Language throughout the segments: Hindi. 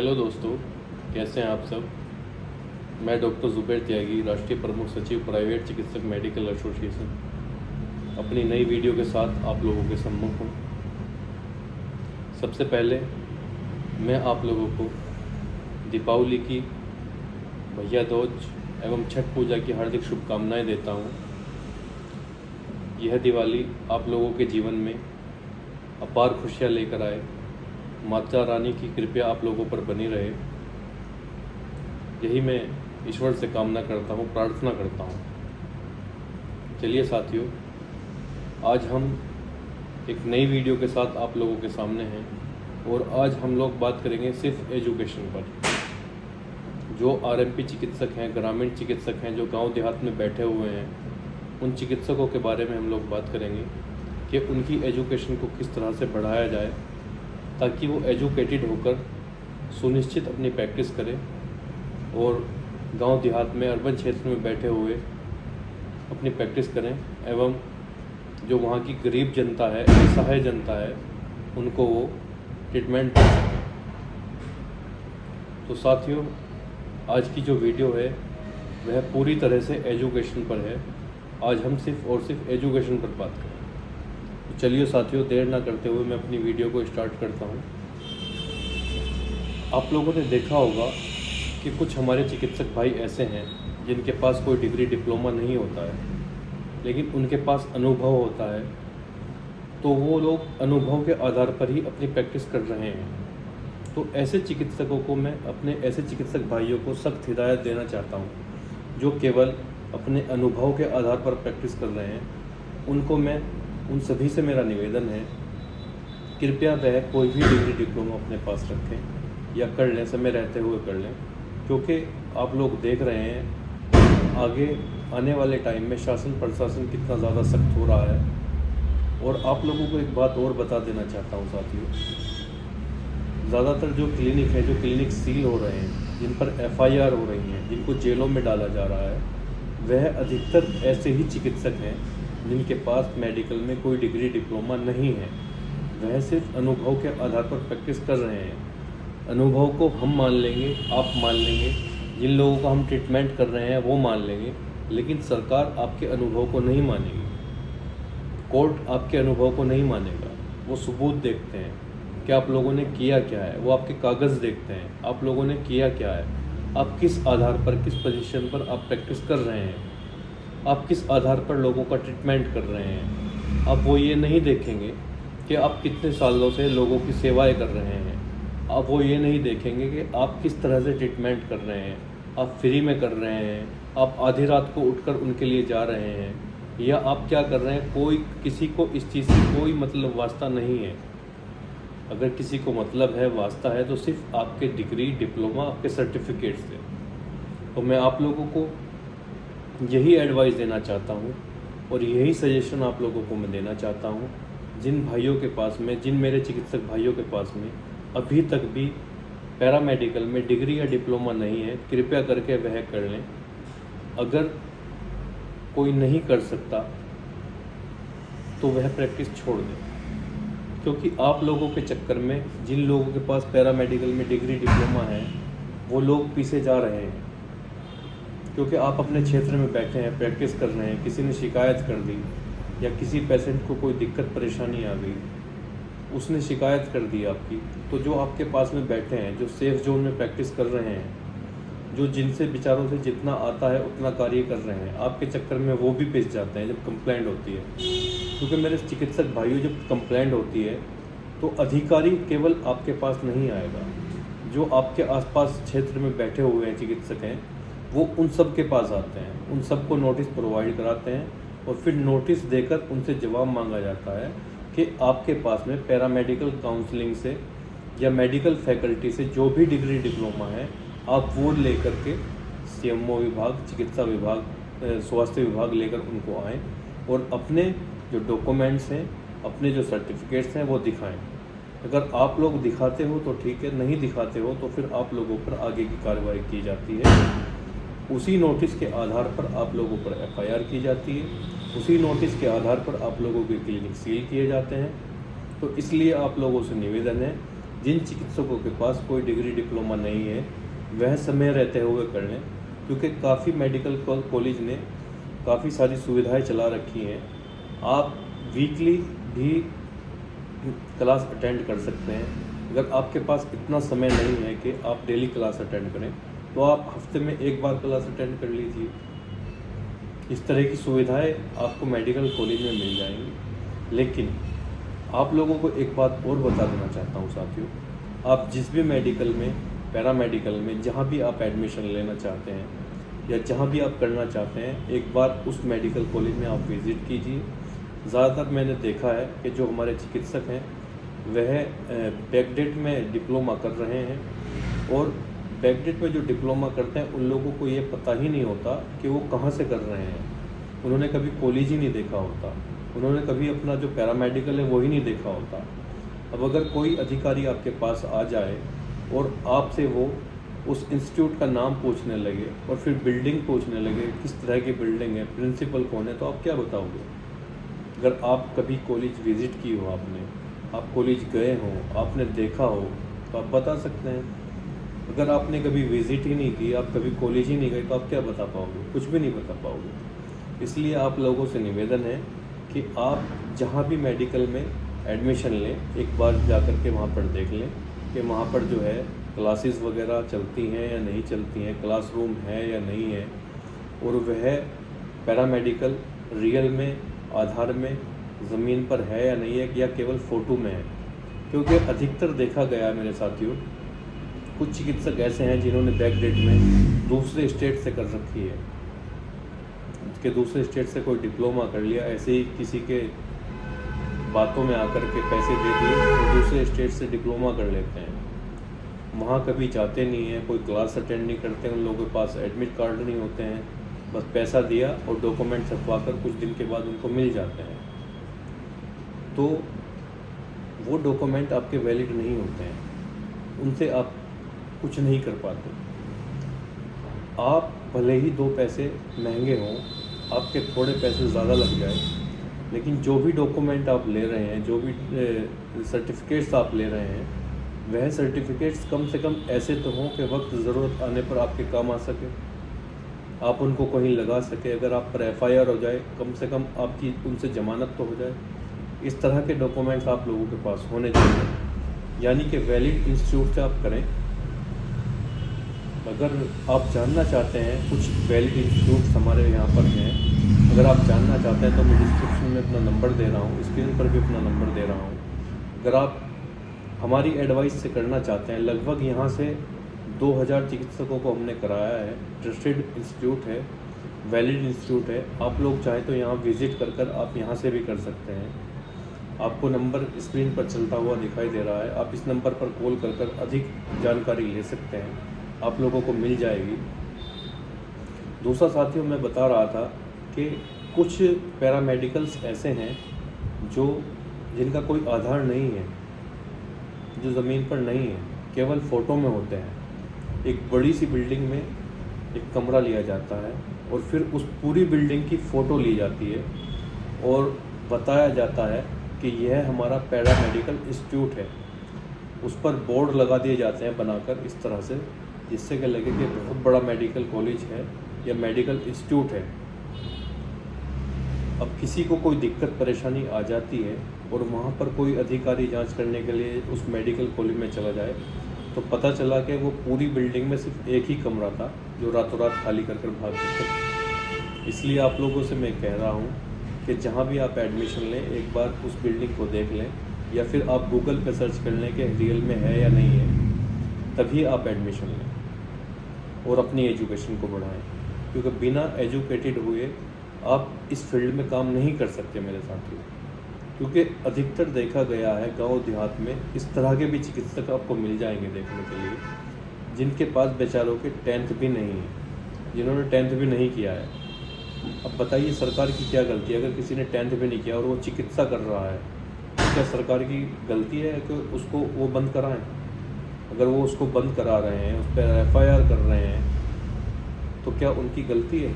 हेलो दोस्तों, कैसे हैं आप सब। मैं डॉक्टर ज़ुबैर त्यागी, राष्ट्रीय प्रमुख सचिव प्राइवेट चिकित्सक मेडिकल एसोसिएशन, अपनी नई वीडियो के साथ आप लोगों के सम्मुख हूँ। सबसे पहले मैं आप लोगों को दीपावली की, भैया दूज एवं छठ पूजा की हार्दिक शुभकामनाएं देता हूँ। यह दिवाली आप लोगों के जीवन में अपार खुशियाँ लेकर आए। माता रानी की कृपा आप लोगों पर बनी रहे, यही मैं ईश्वर से कामना करता हूँ, प्रार्थना करता हूँ। चलिए साथियों, आज हम एक नई वीडियो के साथ आप लोगों के सामने हैं और आज हम लोग बात करेंगे सिर्फ एजुकेशन पर। जो आरएमपी चिकित्सक हैं, ग्रामीण चिकित्सक हैं, जो गांव देहात में बैठे हुए हैं, उन चिकित्सकों के बारे में हम लोग बात करेंगे कि उनकी एजुकेशन को किस तरह से बढ़ाया जाए ताकि वो एजुकेटेड होकर सुनिश्चित अपनी प्रैक्टिस करें और गांव देहात में, अर्बन क्षेत्र में बैठे हुए अपनी प्रैक्टिस करें एवं जो वहाँ की गरीब जनता है, असहाय जनता है, उनको वो ट्रीटमेंट दे सकें। तो साथियों, आज की जो वीडियो है वह पूरी तरह से एजुकेशन पर है। आज हम सिर्फ और सिर्फ एजुकेशन पर बात करें। तो चलिए साथियों, देर ना करते हुए मैं अपनी वीडियो को स्टार्ट करता हूँ। आप लोगों ने देखा होगा कि कुछ हमारे चिकित्सक भाई ऐसे हैं जिनके पास कोई डिग्री डिप्लोमा नहीं होता है, लेकिन उनके पास अनुभव होता है। तो वो लोग अनुभव के आधार पर ही अपनी प्रैक्टिस कर रहे हैं। तो ऐसे चिकित्सकों को मैं, अपने ऐसे चिकित्सक भाइयों को सख्त हिदायत देना चाहता हूँ जो केवल अपने अनुभव के आधार पर प्रैक्टिस कर रहे हैं। उनको मैं, उन सभी से मेरा निवेदन है, कृपया वह कोई भी डिग्री डिप्लोमा अपने पास रखें या कर लें, समय रहते हुए कर लें, क्योंकि आप लोग देख रहे हैं आगे आने वाले टाइम में शासन प्रशासन कितना ज़्यादा सख्त हो रहा है। और आप लोगों को एक बात और बता देना चाहता हूँ साथियों, ज़्यादातर जो क्लिनिक हैं, जो क्लिनिक सील हो रहे हैं, जिन पर FIR हो रही हैं, जिनको जेलों में डाला जा रहा है, वह अधिकतर ऐसे ही चिकित्सक हैं जिनके पास मेडिकल में कोई डिग्री डिप्लोमा नहीं है। वह सिर्फ अनुभव के आधार पर प्रैक्टिस कर रहे हैं। अनुभव को हम मान लेंगे, आप मान लेंगे, जिन लोगों का हम ट्रीटमेंट कर रहे हैं वो मान लेंगे, लेकिन सरकार आपके अनुभव को नहीं मानेगी, कोर्ट आपके अनुभव को नहीं मानेगा। वो सबूत देखते हैं कि आप लोगों ने किया क्या है, वो आपके कागज़ देखते हैं, आप लोगों ने किया क्या है, आप किस आधार पर, किस पोजीशन पर आप प्रैक्टिस कर रहे हैं, आप किस आधार पर लोगों का ट्रीटमेंट कर रहे हैं। आप वो ये नहीं देखेंगे कि आप कितने सालों से लोगों की सेवाएं कर रहे हैं। आप वो ये नहीं देखेंगे कि आप किस तरह से ट्रीटमेंट कर रहे हैं, आप फ्री में कर रहे हैं, आप आधी रात को उठकर उनके लिए जा रहे हैं, या आप क्या कर रहे हैं। कोई, किसी को इस चीज़ से कोई मतलब वास्ता नहीं है। अगर किसी को मतलब है, वास्ता है, तो सिर्फ आपके डिग्री डिप्लोमा, आपके सर्टिफिकेट से। तो मैं आप लोगों को यही एडवाइस देना चाहता हूँ और यही सजेशन आप लोगों को मैं देना चाहता हूँ। जिन भाइयों के पास में, जिन मेरे चिकित्सक भाइयों के पास में अभी तक भी पैरामेडिकल में डिग्री या डिप्लोमा नहीं है, कृपया करके वह कर लें। अगर कोई नहीं कर सकता तो वह प्रैक्टिस छोड़ दें, क्योंकि आप लोगों के चक्कर में जिन लोगों के पास पैरामेडिकल में डिग्री डिप्लोमा है वो लोग पीछे जा रहे हैं। क्योंकि आप अपने क्षेत्र में बैठे हैं, प्रैक्टिस कर रहे हैं, किसी ने शिकायत कर दी या किसी पेशेंट को कोई दिक्कत परेशानी आ गई, उसने शिकायत कर दी आपकी, तो जो आपके पास में बैठे हैं, जो सेफ जोन में प्रैक्टिस कर रहे हैं, जो जिनसे बेचारों से जितना आता है उतना कार्य कर रहे हैं, आपके चक्कर में वो भी पिस जाते हैं जब कंप्लेंट होती है। क्योंकि मेरे चिकित्सक भाइयों, जब कंप्लेंट होती है तो अधिकारी केवल आपके पास नहीं आएगा, जो आपके आसपास क्षेत्र में बैठे हुए हैं चिकित्सक हैं, वो उन सब के पास आते हैं, उन सबको नोटिस प्रोवाइड कराते हैं और फिर नोटिस देकर उनसे जवाब मांगा जाता है कि आपके पास में पैरामेडिकल काउंसलिंग से या मेडिकल फैकल्टी से जो भी डिग्री डिप्लोमा है, आप वो लेकर के CMO विभाग, चिकित्सा विभाग, स्वास्थ्य विभाग लेकर उनको आएँ और अपने जो डॉक्यूमेंट्स हैं, अपने जो सर्टिफिकेट्स हैं वो दिखाएं। अगर आप लोग दिखाते हो तो ठीक है, नहीं दिखाते हो तो फिर आप लोगों पर आगे की कार्रवाई की जाती है। उसी नोटिस के आधार पर आप लोगों पर FIR की जाती है, उसी नोटिस के आधार पर आप लोगों के क्लिनिक सील किए जाते हैं। तो इसलिए आप लोगों से निवेदन है जिन चिकित्सकों के पास कोई डिग्री डिप्लोमा नहीं है वह समय रहते हुए कर लें, क्योंकि काफ़ी मेडिकल कॉलेज ने काफ़ी सारी सुविधाएं चला रखी हैं। आप वीकली भी क्लास अटेंड कर सकते हैं। अगर आपके पास इतना समय नहीं है कि आप डेली क्लास अटेंड करें, तो आप हफ्ते में एक बार क्लास अटेंड कर लीजिए। इस तरह की सुविधाएं आपको मेडिकल कॉलेज में मिल जाएंगी। लेकिन आप लोगों को एक बात और बता देना चाहता हूँ साथियों, आप जिस भी मेडिकल में, पैरामेडिकल में, जहाँ भी आप एडमिशन लेना चाहते हैं या जहाँ भी आप करना चाहते हैं, एक बार उस मेडिकल कॉलेज में आप विज़िट कीजिए। ज़्यादातर मैंने देखा है कि जो हमारे चिकित्सक हैं वह बैकडेट में डिप्लोमा कर रहे हैं, और बैकडेट में जो डिप्लोमा करते हैं उन लोगों को ये पता ही नहीं होता कि वो कहाँ से कर रहे हैं। उन्होंने कभी कॉलेज ही नहीं देखा होता, उन्होंने कभी अपना जो पैरामेडिकल है वो ही नहीं देखा होता। अब अगर कोई अधिकारी आपके पास आ जाए और आपसे वो उस इंस्टीट्यूट का नाम पूछने लगे और फिर बिल्डिंग पूछने लगे, किस तरह की बिल्डिंग है, प्रिंसिपल कौन है, तो आप क्या बताओगे? अगर आप कभी कॉलेज विज़िट की हो, आप कॉलेज गए हो, आपने देखा हो, तो आप बता सकते हैं। अगर आपने कभी विज़िट ही नहीं की, आप कभी कॉलेज ही नहीं गए, तो आप क्या बता पाओगे? कुछ भी नहीं बता पाओगे। इसलिए आप लोगों से निवेदन है कि आप जहाँ भी मेडिकल में एडमिशन लें, एक बार जा कर के वहाँ पर देख लें कि वहाँ पर जो है क्लासेस वगैरह चलती हैं या नहीं चलती हैं, क्लासरूम है या नहीं है, और वह पैरामेडिकल रियल में, आधार में, ज़मीन पर है या नहीं है, या केवल फ़ोटो में है। क्योंकि अधिकतर देखा गया है मेरे साथियों, कुछ चिकित्सक ऐसे हैं जिन्होंने बैकडेट में दूसरे स्टेट से कर रखी है, कि दूसरे स्टेट से कोई डिप्लोमा कर लिया, ऐसे ही किसी के बातों में आकर के पैसे दे दिए तो दूसरे स्टेट से डिप्लोमा कर लेते हैं। वहाँ कभी जाते नहीं हैं, कोई क्लास अटेंड नहीं करते, उन लोगों के पास एडमिट कार्ड नहीं होते हैं, बस पैसा दिया और डॉक्यूमेंट छपवा कर कुछ दिन के बाद उनको मिल जाते हैं। तो वो डॉक्यूमेंट आपके वैलिड नहीं होते हैं, उनसे आप कुछ नहीं कर पाते। आप भले ही 2 पैसे महंगे हों, आपके थोड़े पैसे ज़्यादा लग जाए, लेकिन जो भी डॉक्यूमेंट आप ले रहे हैं, जो भी सर्टिफिकेट्स आप ले रहे हैं, वह सर्टिफिकेट्स कम से कम ऐसे तो हों कि वक्त ज़रूरत आने पर आपके काम आ सके, आप उनको कहीं लगा सके। अगर आप पर FIR हो जाए, कम से कम आपकी उनसे ज़मानत तो हो जाए। इस तरह के डॉक्यूमेंट्स आप लोगों के पास होने चाहिए, यानी कि वैलिड इंस्टीट्यूट से आप करें। अगर आप जानना चाहते हैं कुछ वैलिड इंस्टीट्यूट्स हमारे यहाँ पर हैं, अगर आप जानना चाहते हैं तो मैं डिस्क्रिप्शन में अपना नंबर दे रहा हूँ, स्क्रीन पर भी अपना नंबर दे रहा हूँ। अगर आप हमारी एडवाइस से करना चाहते हैं, लगभग यहाँ से 2000 चिकित्सकों को हमने कराया है, ट्रस्टेड इंस्टीट्यूट है, वैलिड इंस्टीट्यूट है। आप लोग चाहें तो यहाँ विज़िट कर कर आप यहाँ से भी कर सकते हैं। आपको नंबर स्क्रीन पर चलता हुआ दिखाई दे रहा है, आप इस नंबर पर कॉल कर कर अधिक जानकारी ले सकते हैं, आप लोगों को मिल जाएगी। दूसरा साथियों, मैं बता रहा था कि कुछ पैरामेडिकल्स ऐसे हैं जिनका कोई आधार नहीं है, जो ज़मीन पर नहीं है, केवल फ़ोटो में होते हैं। एक बड़ी सी बिल्डिंग में एक कमरा लिया जाता है और फिर उस पूरी बिल्डिंग की फ़ोटो ली जाती है और बताया जाता है कि यह हमारा पैरामेडिकल इंस्टीट्यूट है। उस पर बोर्ड लगा दिए जाते हैं बनाकर इस तरह से, जिससे कि लगे कि बहुत बड़ा मेडिकल कॉलेज है या मेडिकल इंस्टीट्यूट है। अब किसी को कोई दिक्कत परेशानी आ जाती है और वहाँ पर कोई अधिकारी जांच करने के लिए उस मेडिकल कॉलेज में चला जाए, तो पता चला कि वो पूरी बिल्डिंग में सिर्फ एक ही कमरा था जो रातों रात खाली कर भाग गए। इसलिए आप लोगों से मैं कह रहा हूँ कि जहाँ भी आप एडमिशन लें, एक बार उस बिल्डिंग को देख लें, या फिर आप गूगल पे सर्च कर लें कि रियल में है या नहीं है, तभी आप एडमिशन लें और अपनी एजुकेशन को बढ़ाएं। क्योंकि बिना एजुकेटेड हुए आप इस फील्ड में काम नहीं कर सकते मेरे साथियों। क्योंकि अधिकतर देखा गया है गांव देहात में इस तरह के भी चिकित्सक आपको मिल जाएंगे देखने के लिए, जिनके पास बेचारों के 10th भी नहीं है, जिन्होंने 10th भी नहीं किया है। अब बताइए सरकार की क्या गलती है? अगर किसी ने 10th भी नहीं किया और वो चिकित्सा कर रहा है, तो क्या सरकार की गलती है कि उसको वो बंद कराएं? अगर वो उसको बंद करा रहे हैं, उस पर FIR कर रहे हैं, तो क्या उनकी गलती है?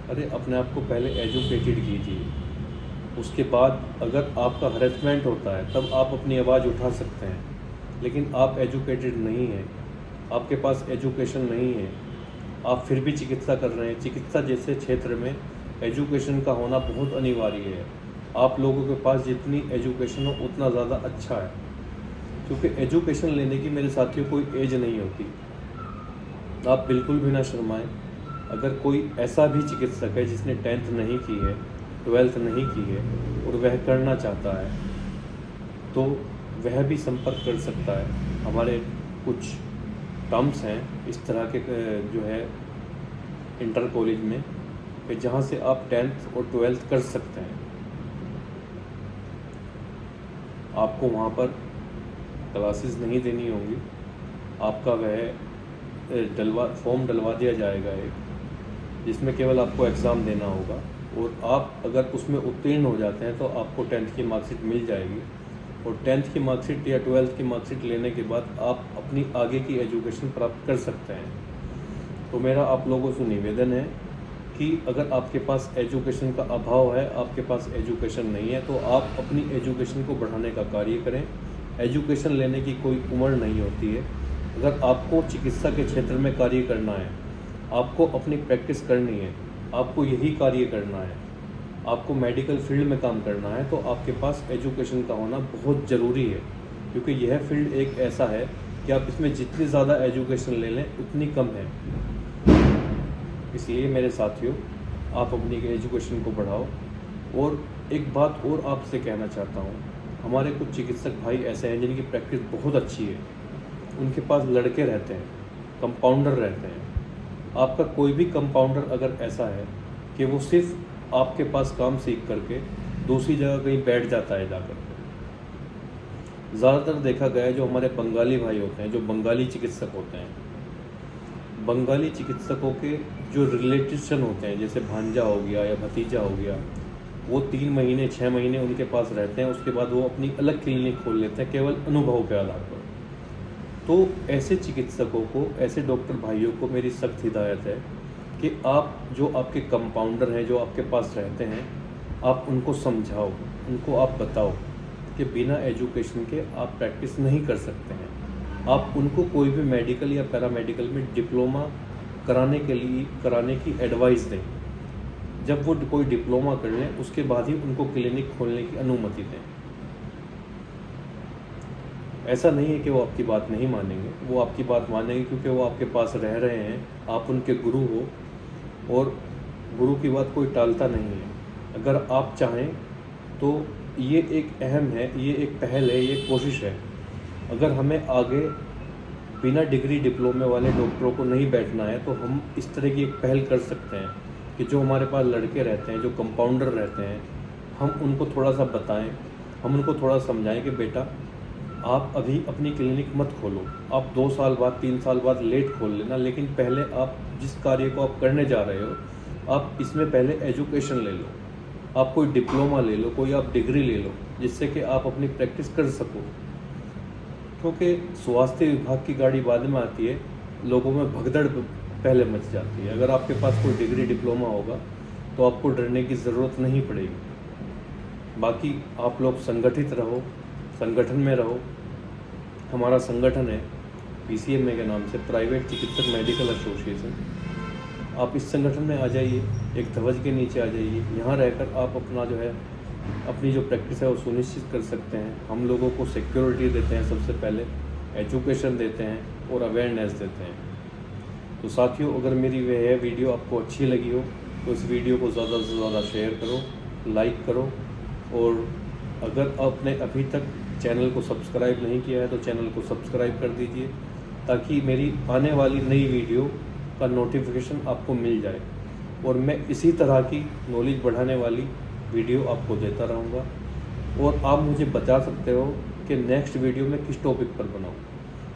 अरे अपने आप को पहले एजुकेटेड कीजिए, उसके बाद अगर आपका हरेसमेंट होता है तब आप अपनी आवाज़ उठा सकते हैं। लेकिन आप एजुकेटेड नहीं हैं, आपके पास एजुकेशन नहीं है, आप फिर भी चिकित्सा कर रहे हैं। चिकित्सा जैसे क्षेत्र में एजुकेशन का होना बहुत अनिवार्य है। आप लोगों के पास जितनी एजुकेशन हो उतना ज़्यादा अच्छा है, क्योंकि एजुकेशन लेने की मेरे साथियों कोई एज नहीं होती। आप बिल्कुल भी ना शर्माएं। अगर कोई ऐसा भी चिकित्सक है जिसने 10th नहीं की है, 12th नहीं की है और वह करना चाहता है, तो वह भी संपर्क कर सकता है। हमारे कुछ टर्म्स हैं इस तरह के जो है इंटर कॉलेज में, कि जहाँ से आप 10th और 12th कर सकते हैं। आपको वहाँ पर क्लासेस नहीं देनी होंगी, आपका वह फॉर्म डलवा दिया जाएगा एक, जिसमें केवल आपको एग्ज़ाम देना होगा, और आप अगर उसमें उत्तीर्ण हो जाते हैं तो आपको 10th की मार्कशीट मिल जाएगी। और 10th की मार्कशीट या 12th की मार्कशीट लेने के बाद आप अपनी आगे की एजुकेशन प्राप्त कर सकते हैं। तो मेरा आप लोगों से निवेदन है कि अगर आपके पास एजुकेशन का अभाव है, आपके पास एजुकेशन नहीं है, तो आप अपनी एजुकेशन को बढ़ाने का कार्य करें। एजुकेशन लेने की कोई उम्र नहीं होती है। अगर आपको चिकित्सा के क्षेत्र में कार्य करना है, आपको अपनी प्रैक्टिस करनी है, आपको यही कार्य करना है, आपको मेडिकल फील्ड में काम करना है, तो आपके पास एजुकेशन का होना बहुत ज़रूरी है। क्योंकि यह फील्ड एक ऐसा है कि आप इसमें जितनी ज़्यादा एजुकेशन ले लें उतनी कम है। इसलिए मेरे साथियों, आप अपनी एजुकेशन को बढ़ाओ। और एक बात और आपसे कहना चाहता हूँ, हमारे कुछ चिकित्सक भाई ऐसे हैं जिनकी प्रैक्टिस बहुत अच्छी है, उनके पास लड़के रहते हैं, कंपाउंडर रहते हैं। आपका कोई भी कंपाउंडर अगर ऐसा है कि वो सिर्फ आपके पास काम सीख करके दूसरी जगह कहीं बैठ जाता है जाकर, ज़्यादातर देखा गया है जो हमारे बंगाली भाई होते हैं, जो बंगाली चिकित्सक होते हैं, बंगाली चिकित्सकों के जो रिलेटिव्स होते हैं, जैसे भांजा हो गया या भतीजा हो गया, वो 3 महीने 6 महीने उनके पास रहते हैं, उसके बाद वो अपनी अलग क्लिनिक खोल लेते हैं केवल अनुभव के आधार पर। तो ऐसे चिकित्सकों को, ऐसे डॉक्टर भाइयों को मेरी सख्त हिदायत है कि आप जो आपके कंपाउंडर हैं, जो आपके पास रहते हैं, आप उनको समझाओ, उनको आप बताओ कि बिना एजुकेशन के आप प्रैक्टिस नहीं कर सकते हैं। आप उनको कोई भी मेडिकल या पैरामेडिकल में डिप्लोमा कराने की एडवाइस दें। जब वो कोई डिप्लोमा कर लें उसके बाद ही उनको क्लिनिक खोलने की अनुमति दें। ऐसा नहीं है कि वो आपकी बात नहीं मानेंगे, वो आपकी बात मानेंगे क्योंकि वो आपके पास रह रहे हैं, आप उनके गुरु हो, और गुरु की बात कोई टालता नहीं है। अगर आप चाहें तो ये एक अहम है, ये एक पहल है, ये कोशिश है। अगर हमें आगे बिना डिग्री डिप्लोमे वाले डॉक्टरों को नहीं बैठना है, तो हम इस तरह की एक पहल कर सकते हैं कि जो हमारे पास लड़के रहते हैं, जो कंपाउंडर रहते हैं, हम उनको थोड़ा सा बताएं, हम उनको थोड़ा समझाएं कि बेटा आप अभी अपनी क्लिनिक मत खोलो, आप 2 साल बाद 3 साल बाद लेट खोल लेना, लेकिन पहले आप जिस कार्य को आप करने जा रहे हो, आप इसमें पहले एजुकेशन ले लो, आप कोई डिप्लोमा ले लो, कोई आप डिग्री ले लो, जिससे कि आप अपनी प्रैक्टिस कर सको। क्योंकि स्वास्थ्य विभाग की गाड़ी बाद में आती है, लोगों में भगदड़ पहले मच जाती है। अगर आपके पास कोई डिग्री डिप्लोमा होगा तो आपको डरने की ज़रूरत नहीं पड़ेगी। बाकी आप लोग संगठित रहो, संगठन में रहो। हमारा संगठन है PCMA के नाम से, प्राइवेट चिकित्सक मेडिकल एसोसिएशन। आप इस संगठन में आ जाइए, एक ध्वज के नीचे आ जाइए। यहाँ रहकर आप अपना जो है अपनी जो प्रैक्टिस है वो सुनिश्चित कर सकते हैं। हम लोगों को सिक्योरिटी देते हैं, सबसे पहले एजुकेशन देते हैं और अवेयरनेस देते हैं। तो साथियों, अगर मेरी वह वीडियो आपको अच्छी लगी हो तो इस वीडियो को ज़्यादा से ज़्यादा शेयर करो, लाइक करो, और अगर आपने अभी तक चैनल को सब्सक्राइब नहीं किया है तो चैनल को सब्सक्राइब कर दीजिए, ताकि मेरी आने वाली नई वीडियो का नोटिफिकेशन आपको मिल जाए और मैं इसी तरह की नॉलेज बढ़ाने वाली वीडियो आपको देता रहूँगा। और आप मुझे बता सकते हो कि नेक्स्ट वीडियो में किस टॉपिक पर बनाऊँ।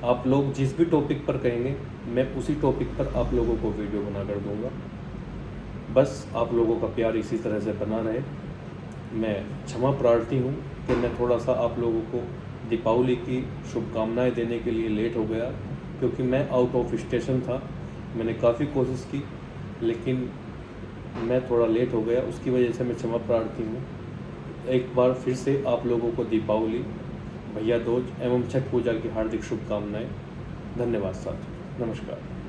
आप लोग जिस भी टॉपिक पर कहेंगे मैं उसी टॉपिक पर आप लोगों को वीडियो बना कर दूँगा। बस आप लोगों का प्यार इसी तरह से बना रहे। मैं क्षमा प्रार्थी हूँ कि मैं थोड़ा सा आप लोगों को दीपावली की शुभकामनाएं देने के लिए लेट हो गया, क्योंकि मैं आउट ऑफ स्टेशन था। मैंने काफ़ी कोशिश की लेकिन मैं थोड़ा लेट हो गया, उसकी वजह से मैं क्षमा प्रार्थी हूँ। एक बार फिर से आप लोगों को दीपावली, भैया दूज एवं छठ पूजा की हार्दिक शुभकामनाएं। धन्यवाद साथियों। नमस्कार।